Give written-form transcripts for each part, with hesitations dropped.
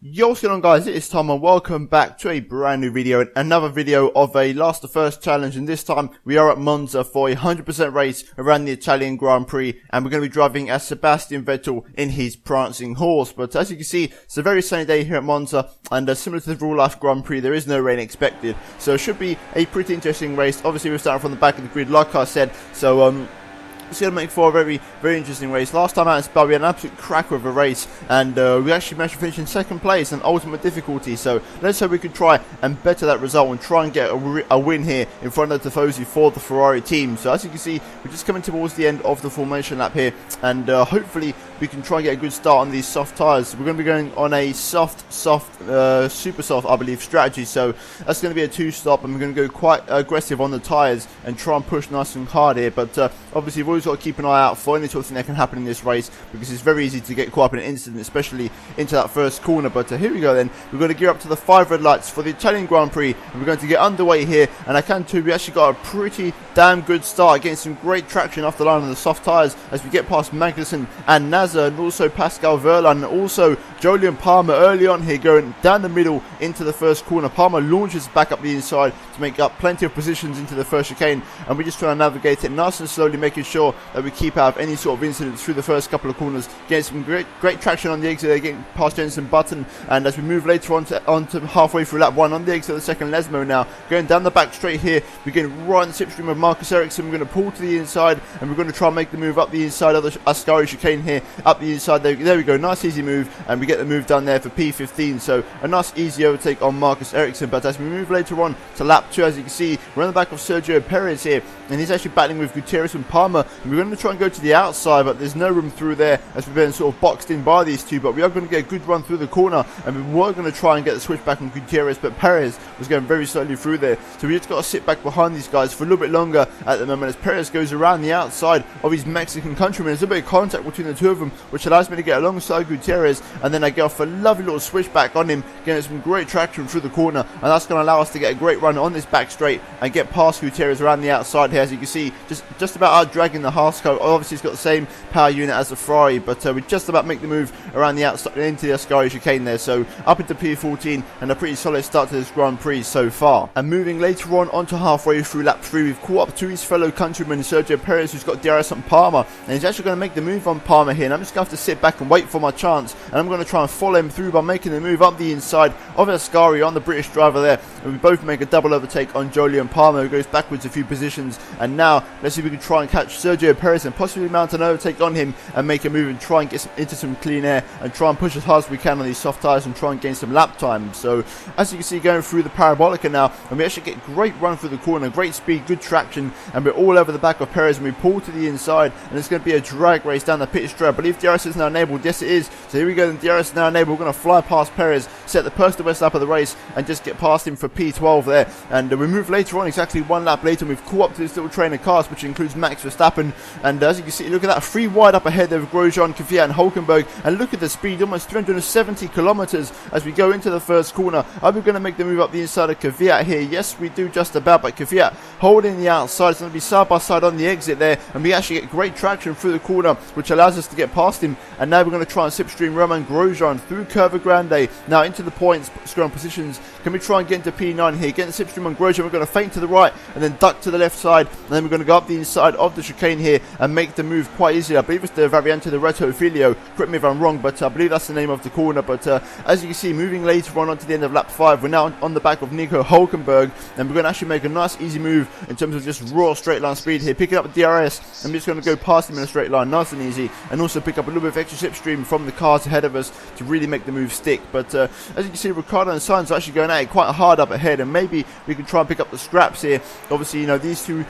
Yo, what's going on, guys? It is Tom and welcome back to a brand new video, another video of a last to first challenge, and this time we are at Monza for a 100% race around the Italian Grand Prix, and we're going to be driving as Sebastian Vettel in his prancing horse. But as you can see, it's a very sunny day here at Monza, and similar to the real life Grand Prix, there is no rain expected, so it should be a pretty interesting race. Obviously we're starting from the back of the grid like I said, so it's going to make for a very interesting race. Last time out in Spa we had an absolute cracker of a race, and we actually managed to finish in second place and ultimate difficulty, so let's hope we can try and better that result and try and get a win here in front of Tifosi for the Ferrari team. So as you can see, we're just coming towards the end of the formation lap here, and hopefully we can try and get a good start on these soft tyres. We're going to be going on a soft, super soft, I believe, strategy, so that's going to be a two-stop, and we're going to go quite aggressive on the tyres and try and push nice and hard here. But obviously we've always got to keep an eye out for any sort of thing that can happen in this race, because it's very easy to get caught up in an incident, especially into that first corner. But here we go then. We're going to gear up to the 5 red lights for the Italian Grand Prix, and we're going to get underway here. And I can too, we actually got a pretty damn good start, getting some great traction off the line on the soft tyres as we get past Magnussen and Nasser, and also Pascal Verlaine, and also Jolyon Palmer early on here, going down the middle into the first corner. Palmer launches back up the inside to make up plenty of positions into the first chicane, and we're just trying to navigate it nice and slowly, making sure that we keep out of any sort of incidents through the first couple of corners, getting some great traction on the exit there, getting past Jenson Button. And as we move later on to halfway through lap 1 on the exit of the second Lesmo now, going down the back straight here, we're getting right in the slipstream of Marcus Ericsson. We're going to pull to the inside, and we're going to try and make the move up the inside of the Ascari chicane here, up the inside. There we go, nice easy move, and we get the move done there for P15, so a nice easy overtake on Marcus Ericsson. But as we move later on to lap 2, as you can see, we're on the back of Sergio Perez here, and he's actually battling with Gutierrez and Palmer, and we're going to try and go to the outside, but there's no room through there as we've been sort of boxed in by these two. But we are going to get a good run through the corner, and we were going to try and get the switch back on Gutierrez, but Perez was going very slowly through there, so we just got to sit back behind these guys for a little bit longer at the moment as Perez goes around the outside of his Mexican countryman. There's a bit of contact between the two of them, which allows me to get alongside Gutierrez, and then I get off a lovely little switch back on him, getting some great traction through the corner, and that's going to allow us to get a great run on this back straight and get past Gutierrez around the outside here. As you can see, just about out dragging the Haasco. Obviously it's got the same power unit as the Ferrari, but we just about make the move around the outside into the Ascari chicane there, so up into P14, and a pretty solid start to this Grand Prix so far. And moving later on onto halfway through lap 3, we've caught up to his fellow countryman Sergio Perez, who's got DRS on Palmer, and he's actually going to make the move on Palmer here, and I'm just going to have to sit back and wait for my chance, and I'm going to try and follow him through by making the move up the inside of Ascari on the British driver there, and we both make a double overtake on Jolyon Palmer, who goes backwards a few positions. And now let's see if we can try and catch Sergio Perez and possibly mount an overtake on him and make a move and try and get into some clean air and try and push as hard as we can on these soft tyres and try and gain some lap time. So as you can see, going through the Parabolica now, and we actually get great run through the corner, great speed, good traction, and we're all over the back of Perez, and we pull to the inside, and it's going to be a drag race down the pit straight. I believe DRS is now enabled. Yes, it is. So here we go, then DRS is now enabled. We're going to fly past Perez, set the personal best lap of the race, and just get past him for P12 there. And we move later on, exactly one lap later, and we've caught up to this little train of cars, which includes Max Verstappen. And as you can see, look at that, 3 wide up ahead there with Grosjean, Kvyat and Hulkenberg, and look at the speed, almost 370 kilometers as we go into the first corner. Are we going to make the move up the inside of Kvyat here? Yes, we do, just about, but Kvyat holding the outside. It's going to be side by side on the exit there, and we actually get great traction through the corner, which allows us to get past him. And now we're going to try and slipstream Romain Grosjean through Curva Grande, now into the points, scoring positions. Can we try and get into P9 here? Get the slipstream on Grosjean. We're going to feint to the right and then duck to the left side, and then we're going to go up the inside of the chicane here and make the move quite easily. I believe it's the Variante de Reto Filio, correct me if I'm wrong, but I believe that's the name of the corner. But as you can see, moving later on to the end of lap 5, we're now on the back of Nico Hulkenberg, and we're going to actually make a nice easy move in terms of just raw straight line speed here, picking up the DRS. I'm just going to go past him in a straight line, nice and easy, and also pick up a little bit of extra slipstream from the cars ahead of us to really make the move stick. But as you can see, Ricciardo and Sainz are actually going at it quite hard up ahead, and maybe we can try and pick up the scraps here. Obviously, you know, these two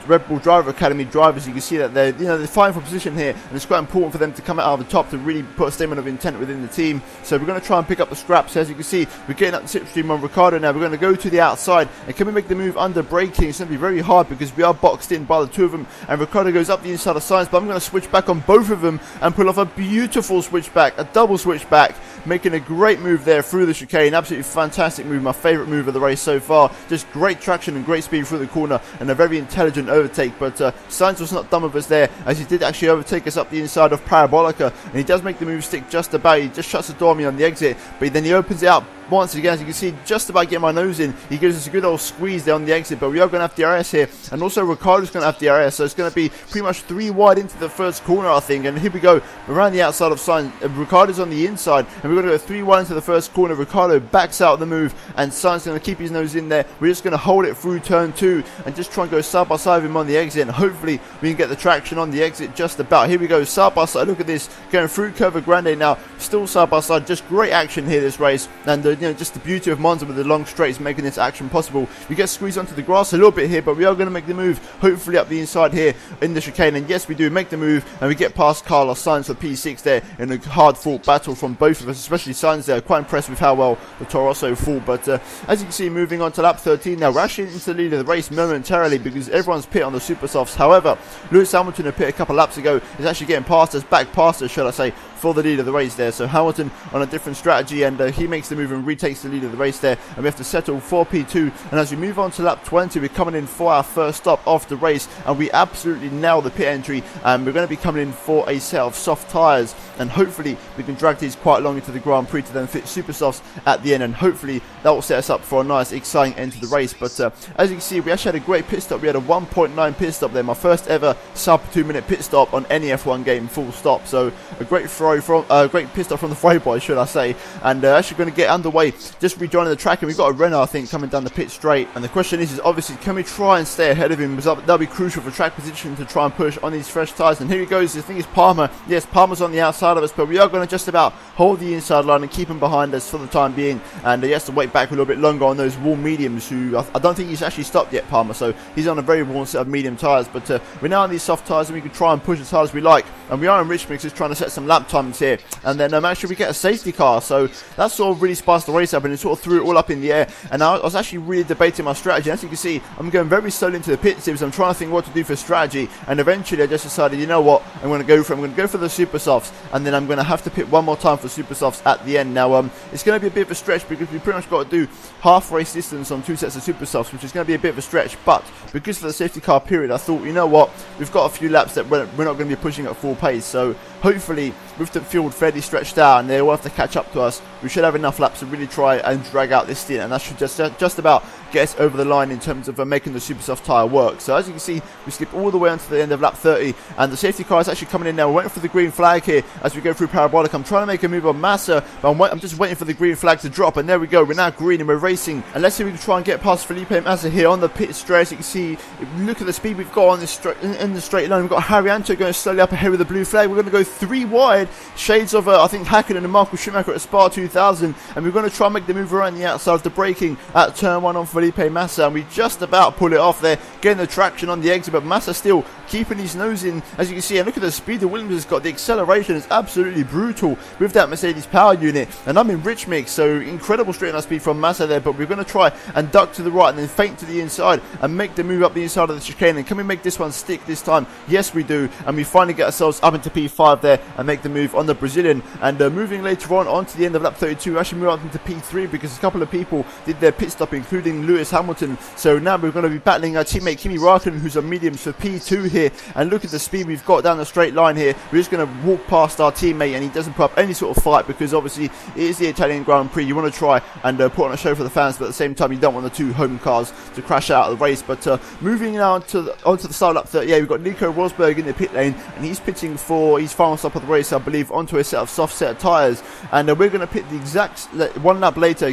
Red Bull Driver Academy drivers, you can see that they're fighting for position here, and it's quite important for them to come out of the top to really put a statement of intent within the team. So we're going to try and pick up the scraps. As you can see, we're getting up the slipstream on Ricciardo now. We're going to go to the outside, and can we make the move under braking? It's going to be very hard because we are boxed in by the two of them, and Ricciardo goes up the inside of Sainz, but I'm going to switch back on both of them, and pull off a beautiful switchback, a double switchback, making a great move there through the chicane. Absolutely fantastic move, my favourite move of the race so far. Just great traction and great speed through the corner, and a very intelligent overtake. But Sainz was not done with us there, as he did actually overtake us up the inside of Parabolica, and he does make the move stick just about. He just shuts the door on me on the exit, but then he opens it up once again. As you can see, just about getting my nose in, he gives us a good old squeeze there on the exit. But we are going to have DRS here, and also Ricciardo's going to have DRS, so it's going to be pretty much 3 wide into the first corner, I think. And here we go, around the outside of Sainz. Ricciardo's on the inside, and we're going to go 3 wide into the first corner. Ricciardo backs out of the move, and Sainz going to keep his nose in there. We're just going to hold it through turn 2 and just try and go side by side with him on the exit, and hopefully we can get the traction on the exit just about. Here we go, side by side. Look at this, going through Curva Grande now, still side by side. Just great action here this race, and just the beauty of Monza with the long straights making this action possible. We get squeezed onto the grass a little bit here, but we are going to make the move, hopefully up the inside here in the chicane. And yes, we do make the move, and we get past Carlos Sainz for P6 there in a hard fought battle from both of us, especially Sainz there. Quite impressed with how well the Toro Rosso fought. But as you can see, moving on to lap 13 now, we're actually into the lead of the race momentarily because everyone's pit on the super softs. However, Lewis Hamilton, who pit a couple laps ago, is actually getting past us, back past us, shall I say, for the lead of the race there. So Hamilton on a different strategy, and he makes the move and retakes the lead of the race there, and we have to settle for P2. And as we move on to lap 20, we're coming in for our first stop of the race, and we absolutely nail the pit entry, and we're going to be coming in for a set of soft tyres, and hopefully we can drag these quite long into the Grand Prix to then fit super softs at the end, and hopefully that will set us up for a nice exciting end to the race. But as you can see, we actually had a great pit stop. We had a 1.9 pit stop there, my first ever sub 2 minute pit stop on any F1 game, full stop. So a great great pit stop from the Fry boys, should I say. And actually going to get underway, just rejoining the track, and we've got a Renault, I think, coming down the pit straight. And the question is obviously, can we try and stay ahead of him, because that'll be crucial for track position to try and push on these fresh tyres. And here he goes, I think it's Palmer. Yes, Palmer's on the outside of us, but we are going to just about hold the inside line and keep him behind us for the time being. And he has to wait back a little bit longer on those warm mediums, who I don't think he's actually stopped yet, Palmer, so he's on a very warm set of medium tyres. But we're now on these soft tyres, and we can try and push as hard as we like. And we are in rich mix, just trying to set some lap times here. And then actually we get a safety car, so that sort of really spiced the race up, and it sort of threw it all up in the air. And I was actually really debating my strategy. As you can see, I'm going very slowly into the pit tips. I'm trying to think what to do for strategy, and eventually I just decided, you know what, I'm going to go for the super softs, and then I'm going to have to pit one more time for super softs at the end. Now it's going to be a bit of a stretch, because we pretty much got to do half race distance on 2 sets of super softs, which is going to be a bit of a stretch. But because of the safety car period, I thought, you know what, we've got a few laps that we're not going to be pushing at full pace, so hopefully with the field fairly stretched out and they will have to catch up to us, we should have enough laps to really try and drag out this stint, and that should just about get us over the line in terms of making the super soft tyre work. So as you can see, we skip all the way onto the end of lap 30, and the safety car is actually coming in now. We're waiting for the green flag here as we go through Parabolic. I'm trying to make a move on Massa, but I'm just waiting for the green flag to drop, and there we go, we're now green and we're racing. And let's see if we can try and get past Felipe Massa here on the pit straight. As you can see, look at the speed we've got on this in the straight line. We've got Harrianto going slowly up ahead with the blue flag. We're going to go 3 wide, shades of I think Hackett and Marco Schumacher at Spa 2000, and we're going to try and make the move around the outside of the braking at turn 1 on Felipe Massa, and we just about pull it off there, getting the traction on the exit, but Massa still keeping his nose in, as you can see. And look at the speed the Williams has got. The acceleration is absolutely brutal with that Mercedes power unit, and I'm in rich mix, so incredible straight line speed from Massa there. But we're going to try and duck to the right and then feint to the inside and make the move up the inside of the chicane. And can we make this one stick this time? Yes, we do, and we finally get ourselves up into P5 there and make the move on the Brazilian. And moving later on to the end of lap 32, actually move up into P3 because a couple of people did their pit stop, including Lewis Hamilton. So now we're going to be battling our teammate Kimi Raikkonen, who's on mediums for P2 here. And look at the speed we've got down the straight line here. We're just going to walk past our teammate, and he doesn't put up any sort of fight, because obviously it is the Italian Grand Prix. You want to try and put on a show for the fans, but at the same time you don't want the 2 home cars to crash out of the race. But moving now onto the start lap 38, we've got Nico Rosberg in the pit lane, and he's pitting for his final stop of the race, I believe, onto a set of soft set of tyres. And we're going to pit the exactly 1 lap later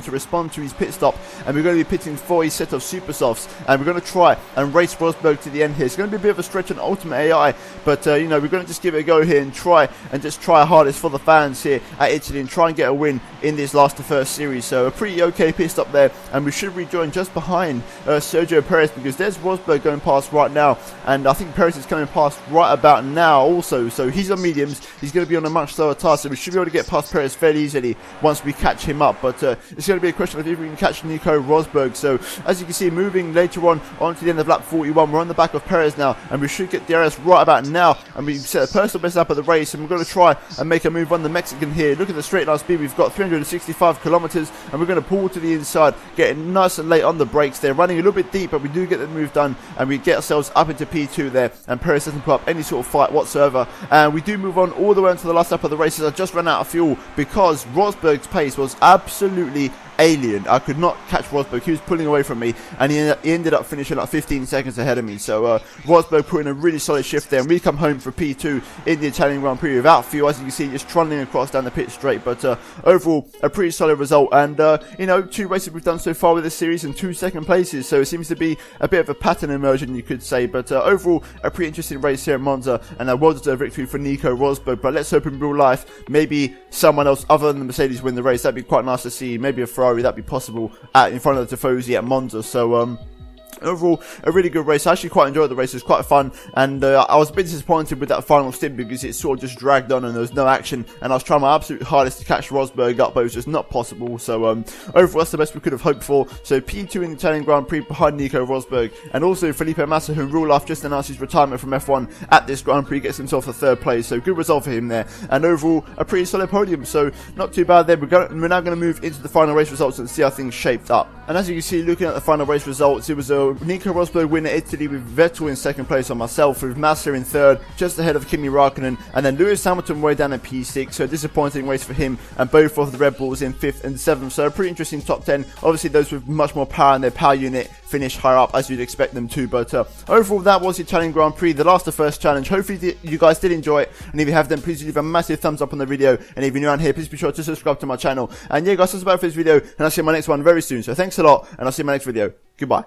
to respond to his pit stop, and we're going to be pitting for his set of super softs, and we're going to try and race Rosberg to the end here. It's going to be a bit of a stretch on Ultimate AI, but we're going to just give it a go here and try our hardest for the fans here at Italy and try and get a win in this last to first series. So a pretty okay pit stop there, and we should rejoin just behind Sergio Perez, because there's Rosberg going past right now, and I think Perez is coming past right about now also. So he's on mediums, podiums, he's going to be on a much slower tire, so we should be able to get past Perez fairly easily once we catch him up. But it's going to be a question of if we can catch Nico Rosberg. So as you can see, moving later on onto the end of lap 41, we're on the back of Perez now, and we should get DRS right about now, and we set a personal best up of the race, and we're going to try and make a move on the Mexican here. Look at the straight line speed, we've got 365 kilometers, and we're going to pull to the inside, getting nice and late on the brakes there, running a little bit deep, but we do get the move done, and we get ourselves up into P2 there, and Perez doesn't put up any sort of fight whatsoever, and we do move on all the way onto the last lap of the races. I just ran out of fuel because Rosberg's pace was absolutely alien. I could not catch Rosberg. He was pulling away from me, and he ended up finishing like 15 seconds ahead of me. So Rosberg put in a really solid shift there, and we come home for P2 in the Italian Grand Prix without fuel, as you can see, just trundling across down the pit straight. But overall, a pretty solid result, and you know, 2 races we've done so far with this series and 2 second places, so it seems to be a bit of a pattern emerging, you could say. But overall, a pretty interesting race here at Monza, and a well-deserved victory for Nico Rosberg. But let's hope in real life maybe someone else other than the Mercedes win the race. That'd be quite nice to see. Maybe a Ferrari, that'd be possible in front of the Tifosi at Monza. So overall, a really good race. I actually quite enjoyed the race. It was quite fun, and I was a bit disappointed with that final stint because it sort of just dragged on and there was no action, and I was trying my absolute hardest to catch Rosberg up, but it was just not possible. So overall, that's the best we could have hoped for. So P2 in the Italian Grand Prix behind Nico Rosberg, and also Felipe Massa, who in real life just announced his retirement from F1 at this Grand Prix, gets himself a 3rd place. So good result for him there, and overall a pretty solid podium. So not too bad there. We're now going to move into the final race results and see how things shaped up. And as you can see, looking at the final race results, it was a Nico Rosberg win at Italy with Vettel in 2nd place on myself, with Massa in 3rd, just ahead of Kimi Raikkonen, and then Lewis Hamilton way down at P6, so a disappointing race for him, and both of the Red Bulls in 5th and 7th, so a pretty interesting top 10. Obviously those with much more power in their power unit finished higher up, as you'd expect them to. But overall, that was the Italian Grand Prix, the last of first challenge. Hopefully you guys did enjoy it, and if you have, then please leave a massive thumbs up on the video, and if you're new around here, please be sure to subscribe to my channel. And yeah guys, that's about it for this video, and I'll see you in my next one very soon. So thanks a lot, and I'll see you in my next video. Goodbye.